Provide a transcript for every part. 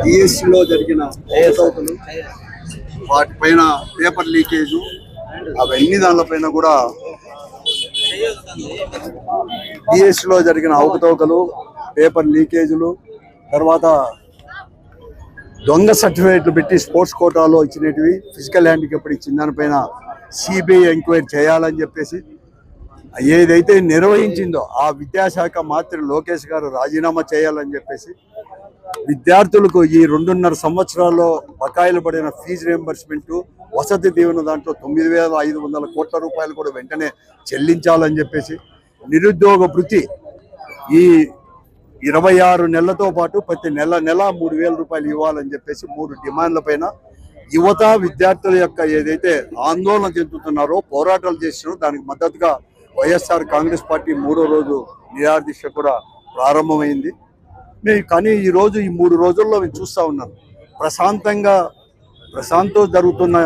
డిఎస్సిలో జరిగిన అవకతవకలు, వాటిపైన పేపర్ లీకేజు, అవన్నీ దానిపైన కూడా డిఎస్సిలో జరిగిన అవకతవకలు, పేపర్ లీకేజీలు, తర్వాత దొంగ సర్టిఫికేట్లు పెట్టి స్పోర్ట్స్ కోటాలో ఇచ్చినవి, ఫిజికల్ హ్యాండిక్యాప్డ్ ఇచ్చిన దానిపైన సిబిఐ ఎంక్వైరీ చేయాలని చెప్పేసి ఏదైతే నిర్వహించిందో ఆ విద్యాశాఖ మంత్రి లోకేష్ గారు రాజీనామా చేయాలని చెప్పేసి విద్యార్థులకు ఈ 2.5 సంవత్సరాల్లో బకాయిలు పడిన ఫీజు రియంబర్స్మెంట్, వసతి దీవెన దాంట్లో 9,500 కోట్ల రూపాయలు కూడా వెంటనే చెల్లించాలని చెప్పేసి, నిరుద్యోగ భృతి ఈ 26 నెలలతో పాటు ప్రతి నెల 3,000 రూపాయలు ఇవ్వాలని చెప్పేసి 3 డిమాండ్ల పైన యువత విద్యార్థుల యొక్క ఏదైతే ఆందోళన చెందుతున్నారో, పోరాటాలు చేస్తున్నారో దానికి మద్దతుగా వైఎస్ఆర్ కాంగ్రెస్ పార్టీ 3వ రోజు నిరాహార దీక్ష కూడా ప్రారంభమైంది. కానీ ఈరోజు ఈ 3 రోజుల్లో మేము చూస్తూ ఉన్నాం, ప్రశాంతంగా జరుగుతున్న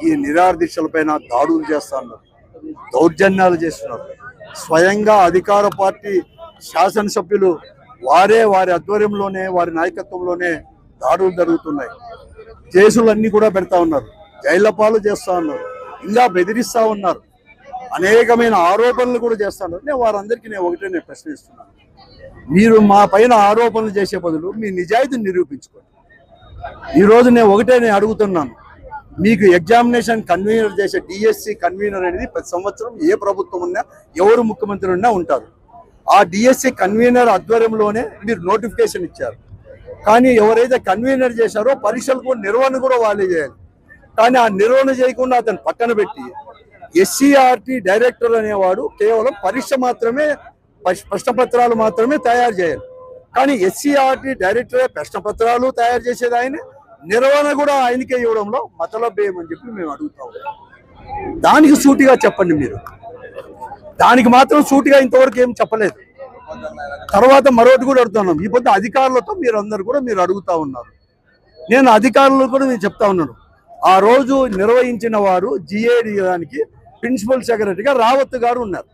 ఈ నిరాహార దీక్షలపైన దాడులు చేస్తున్నారు, దౌర్జన్యాలు చేస్తున్నారు. స్వయంగా అధికార పార్టీ శాసనసభ్యులు వారి ఆధ్వర్యంలోనే, వారి నాయకత్వంలోనే దాడులు జరుగుతున్నాయి. కేసులన్నీ కూడా పెడతా ఉన్నారు, జైళ్ల పాలు చేస్తూ ఉన్నారు, ఇంకా బెదిరిస్తూ ఉన్నారు, అనేకమైన ఆరోపణలు కూడా చేస్తూ ఉన్నారు. నేను వారందరికీ ఒకటే ప్రశ్నిస్తున్నాను, మీరు మా పైన ఆరోపణలు చేసే బదులు మీ నిజాయితీని నిరూపించుకోండి. ఈరోజు నేను అడుగుతున్నాను, మీకు ఎగ్జామినేషన్ కన్వీనర్ చేసే డిఎస్సి కన్వీనర్ అనేది ప్రతి సంవత్సరం ఏ ప్రభుత్వం ఉన్నా, ఎవరు ముఖ్యమంత్రి ఉన్నా ఉంటారు. ఆ డిఎస్సి కన్వీనర్ ఆధ్వర్యంలోనే మీరు నోటిఫికేషన్ ఇచ్చారు. కానీ ఎవరైతే కన్వీనర్ చేశారో పరీక్షలకు నిర్వహణ కూడా వాళ్ళే చేయాలి. కానీ ఆ నిర్వహణ చేయకుండా అతను పక్కన పెట్టి ఎస్సీఆర్టీ డైరెక్టర్ అనేవాడు కేవలం పరీక్ష మాత్రమే, ప్రశ్నపత్రాలు మాత్రమే తయారు చేయాలి. కానీ ఎస్సీఆర్టీ డైరెక్టరే ప్రశ్నపత్రాలు తయారు చేసేది ఆయన, నిర్వహణ కూడా ఆయనకే ఇవ్వడంలో మతలబ్ ఏమని చెప్పి మేము అడుగుతాం. దానికి సూటిగా చెప్పండి మీరు. దానికి మాత్రం సూటిగా ఇంతవరకు ఏం చెప్పలేదు. తర్వాత మరొకటి కూడా అడుగుతున్నాం, ఈ పొద్దు అధికారులతో మీరందరూ కూడా మీరు అడుగుతా ఉన్నారు. నేను అధికారులు కూడా నేను చెప్తా ఉన్నాను, ఆ రోజు నిర్వహించిన వారు జిఏడి దానికి ప్రిన్సిపల్ సెక్రటరీగా రావత్ గారు ఉన్నారు.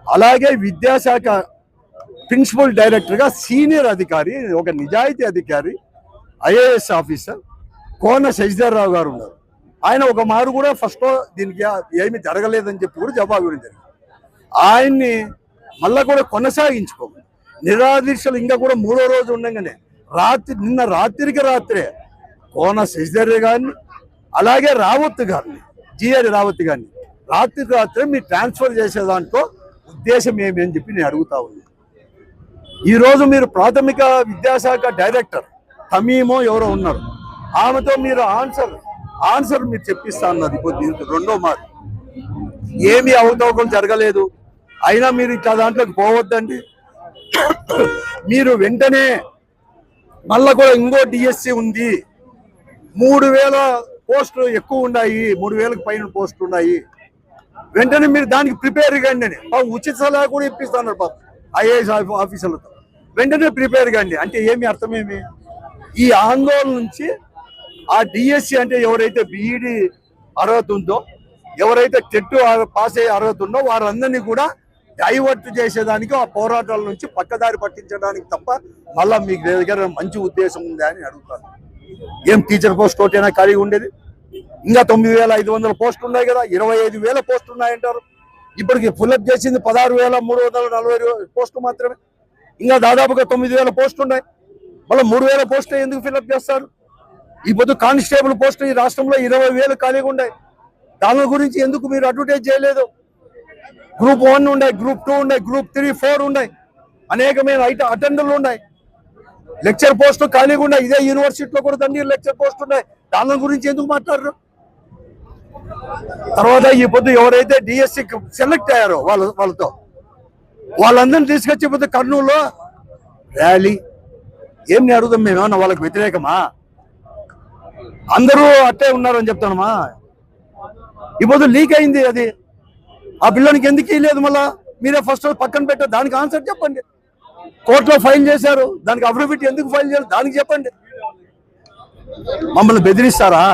అలాగే విద్యాశాఖ ప్రిన్సిపల్ డైరెక్టర్గా సీనియర్ అధికారి, ఒక నిజాయితీ అధికారి, ఐఏఎస్ ఆఫీసర్ కోన శశిధర్రావు గారు ఉన్నారు. ఆయన ఒక మారు కూడా ఫస్ట్లో దీనికి ఏమీ జరగలేదని చెప్పి కూడా జవాబు ఇవ్వడం జరిగింది. ఆయన్ని మళ్ళా కూడా కొనసాగించుకోండి. నిరాహార దీక్షలు ఇంకా కూడా 3వ రోజు ఉండగానే నిన్న రాత్రే కోన శశిధర్ గారిని, అలాగే రావత్ గారిని, జిఆర్ రావత్ గారిని రాత్రే మీరు ట్రాన్స్ఫర్ చేసే దాంట్లో ఉద్దేశం ఏమి అని చెప్పి నేను అడుగుతా ఉన్నాను. ఈరోజు మీరు ప్రాథమిక విద్యాశాఖ డైరెక్టర్ తమీమో ఎవరో ఉన్నారు, ఆమెతో మీరు ఆన్సర్ మీరు చెప్పిస్తా ఉన్నారు. ఇప్పుడు 2వ మారు ఏమీ అవకతవకలు జరగలేదు, అయినా మీరు ఇట్లా దాంట్లోకి పోవద్దండి. మీరు వెంటనే మళ్ళా కూడా ఇంకో డిఎస్సి ఉంది, 3,000 పోస్టులు ఎక్కువ ఉన్నాయి, 3,000కి పైన పోస్టులు ఉన్నాయి, వెంటనే మీరు దానికి ప్రిపేర్ కండి అని ఉచిత సలహా కూడా ఇప్పిస్తున్నారు పాపం ఐఏఎస్ ఆఫీసర్లతో. వెంటనే ప్రిపేర్ కండి అంటే ఏమి అర్థమేమి? ఈ ఆందోళన నుంచి ఆ డిఎస్సి అంటే ఎవరైతే బీఈడి అర్హత ఉందో, ఎవరైతే టెట్ పాస్ అయ్యే అర్హత ఉందో వారందరినీ కూడా డైవర్ట్ చేసేదానికి, ఆ పోరాటాల నుంచి పక్కదారి పట్టించడానికి తప్ప మళ్ళా మీకు దగ్గర మంచి ఉద్దేశం ఉందా అని అడుగుతాను. ఏం టీచర్ పోస్ట్ ఒకటైనా ఖాళీగా ఉండేది? ఇంకా 9,500 పోస్టులు ఉన్నాయి కదా, 25,000 పోస్టులు ఉన్నాయంటారు. ఇప్పటికి ఫుల్అప్ చేసింది 16,340 పోస్టులు మాత్రమే. ఇంకా దాదాపుగా 9,000 పోస్టులు ఉన్నాయి. మళ్ళీ 3,000 పోస్టులు ఎందుకు ఫిల్అప్ చేస్తారు? ఈ పొద్దు కానిస్టేబుల్ పోస్టులు ఈ రాష్ట్రంలో 20,000 ఖాళీగా ఉన్నాయి. దాని గురించి ఎందుకు మీరు అడ్వర్టైజ్ చేయలేదు? గ్రూప్ 1 ఉన్నాయి, గ్రూప్ 2 ఉన్నాయి, గ్రూప్ 3, 4 ఉన్నాయి, అనేకమైన అటెండర్లు ఉన్నాయి, లెక్చర్ పోస్టులు ఖాళీగా ఉన్నాయి. ఇదే యూనివర్సిటీలో కూడా దండి లెక్చర్ పోస్టులు ఉన్నాయి. దాని గురించి ఎందుకు మాట్లాడరు? తర్వాత ఈ పొద్దు ఎవరైతే డిఎస్సి సెలెక్ట్ అయ్యారో వాళ్ళందరినీ తీసుకొచ్చి పొద్దు కర్నూలులో ర్యాలీ ఏం అడుగుతాం మేము? ఏమన్నా వాళ్ళకి వ్యతిరేకమా? అందరూ అట్టే ఉన్నారని చెప్తానమా? ఈ పొద్దు లీక్ అయింది, అది ఆ పిల్లలకి ఎందుకు ఇవ్వలేదు? మళ్ళా మీరే ఫస్ట్ పక్కన పెట్టారు, దానికి ఆన్సర్ చెప్పండి. కోర్టులో ఫైల్ చేశారు, దానికి అఫిడవిట్ ఎందుకు ఫైల్ చేయాలి దానికి చెప్పండి. మమ్మల్ని బెదిరిస్తారా?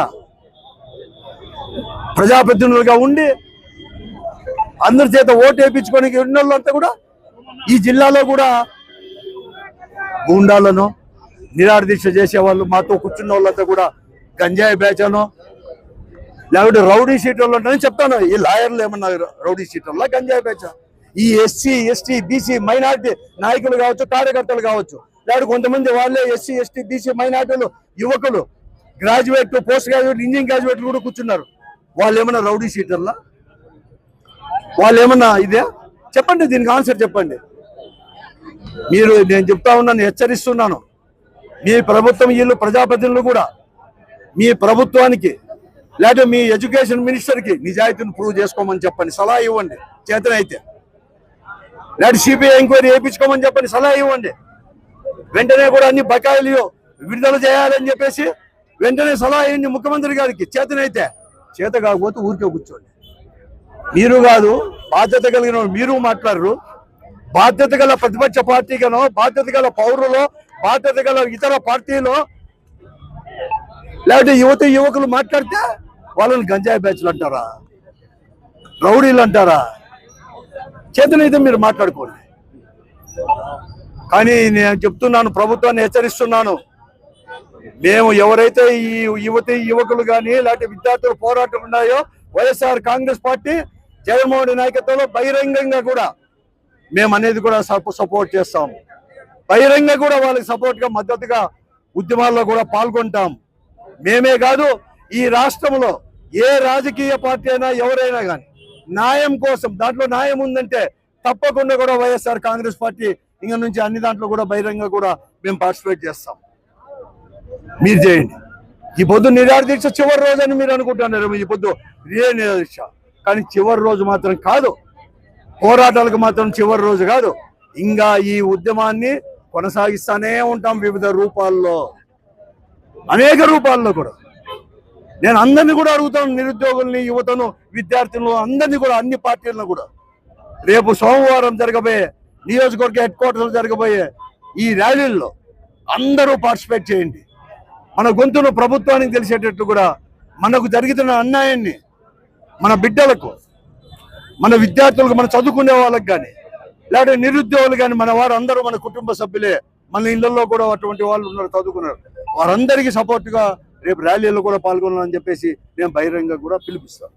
ప్రజాప్రతినిధులుగా ఉండి అందరి చేత ఓటు వేయించుకోనికి ఉన్నోళ్ళంతా కూడా ఈ జిల్లాలో కూడా గూండాలను, నిరాహార దీక్ష చేసేవాళ్ళు, మాతో కూర్చున్న వాళ్ళంతా కూడా గంజాయి బ్యాచాను లేకపోతే రౌడీ షీటర్లు ఉంటారని చెప్తాను. ఈ లాయర్లు ఏమన్నా రౌడీ షీటర్లా గంజాయి బ్యాచ్? ఈ ఎస్సీ ఎస్టీ బీసీ మైనార్టీ నాయకులు కావచ్చు, కార్యకర్తలు కావచ్చు, లేకపోతే కొంతమంది వాళ్ళే ఎస్సీ ఎస్టీ బీసీ మైనార్టీలు యువకులు, గ్రాడ్యుయేట్, పోస్ట్ గ్రాడ్యుయేట్, ఇంజనీరింగ్ గ్రాడ్యుయేట్లు కూడా కూర్చున్నారు. వాళ్ళు ఏమన్నా రౌడీ షీటర్లా? వాళ్ళు ఏమన్నా ఇదే? చెప్పండి, దీనికి ఆన్సర్ చెప్పండి. మీరు, నేను చెప్తా ఉన్నాను, హెచ్చరిస్తున్నాను. మీ ప్రభుత్వం, వీళ్ళు ప్రజాప్రతినిధులు కూడా మీ ప్రభుత్వానికి లేకపోతే మీ ఎడ్యుకేషన్ మినిస్టర్కి నిజాయితీని ప్రూవ్ చేసుకోమని చెప్పండి, సలహా ఇవ్వండి చేతనైతే. లేకపోతే సిబిఐ ఎంక్వైరీ చేయించుకోమని చెప్పండి, సలహా ఇవ్వండి. వెంటనే కూడా అన్ని బకాయిలు విడుదల చేయాలని చెప్పేసి వెంటనే సలహా ఇవ్వండి ముఖ్యమంత్రి గారికి చేతనైతే. చేత కాకపోతే ఊరికే కూర్చోండి. మీరు కాదు, బాధ్యత కలిగిన మీరు మాట్లాడరు. బాధ్యత గల ప్రతిపక్ష పార్టీగానో, బాధ్యత గల పౌరులు, బాధ్యత గల ఇతర పార్టీలో లేకపోతే యువకులు మాట్లాడితే వాళ్ళని గంజాయి బ్యాచ్లు అంటారా, రౌడీలు అంటారా? చేతనైతే మీరు మాట్లాడుకోండి. కానీ నేను చెప్తున్నాను, ప్రభుత్వాన్ని హెచ్చరిస్తున్నాను. మేము ఎవరైతే ఈ యువకులు కానీ లేకపోతే విద్యార్థుల పోరాటం ఉన్నాయో, వైఎస్ఆర్ కాంగ్రెస్ పార్టీ జగన్మోహన్ రెడ్డి నాయకత్వంలో బహిరంగంగా కూడా మేము అనేది కూడా సపోర్ట్ చేస్తాం. బహిరంగ కూడా వాళ్ళకి సపోర్ట్గా మద్దతుగా ఉద్యమాల్లో కూడా పాల్గొంటాం. మేమే కాదు, ఈ రాష్ట్రంలో ఏ రాజకీయ పార్టీ అయినా ఎవరైనా కానీ న్యాయం కోసం, దాంట్లో న్యాయం ఉందంటే తప్పకుండా కూడా వైఎస్ఆర్ కాంగ్రెస్ పార్టీ ఇంక నుంచి అన్ని దాంట్లో కూడా బహిరంగ కూడా మేము పార్టిసిపేట్ చేస్తాం. మీరు చేయండి. ఈ పొద్దు నిరాహార దీక్ష చివరి రోజు అని మీరు అనుకుంటున్నారు. ఈ పొద్దు ఇదే నిరాహార దీక్ష, కానీ చివరి రోజు మాత్రం కాదు, పోరాటాలకు మాత్రం చివరి రోజు కాదు. ఇంకా ఈ ఉద్యమాన్ని కొనసాగిస్తానే ఉంటాం వివిధ రూపాల్లో, అనేక రూపాల్లో కూడా. నేను అందరినీ కూడా అడుగుతాను, నిరుద్యోగుల్ని, యువతను, విద్యార్థులను, అందరినీ కూడా, అన్ని పార్టీలను కూడా రేపు సోమవారం జరగబోయే నియోజకవర్గ హెడ్ క్వార్టర్స్ జరగబోయే ఈ ర్యాలీల్లో అందరూ పార్టిసిపేట్ చేయండి. మన గొంతును ప్రభుత్వానికి తెలిసేటట్టు కూడా మనకు జరుగుతున్న అన్యాయాన్ని మన బిడ్డలకు, మన విద్యార్థులకు, మన చదువుకునే వాళ్ళకి కానీ లేకపోతే నిరుద్యోగులు కానీ, మన వారు అందరూ మన కుటుంబ సభ్యులే. మన ఇళ్లలో కూడా అటువంటి వాళ్ళు ఉన్నారు, చదువుకున్నారు. వారందరికీ సపోర్ట్గా రేపు ర్యాలీలో కూడా పాల్గొనాలని చెప్పేసి నేను బహిరంగంగా కూడా పిలిపిస్తాను.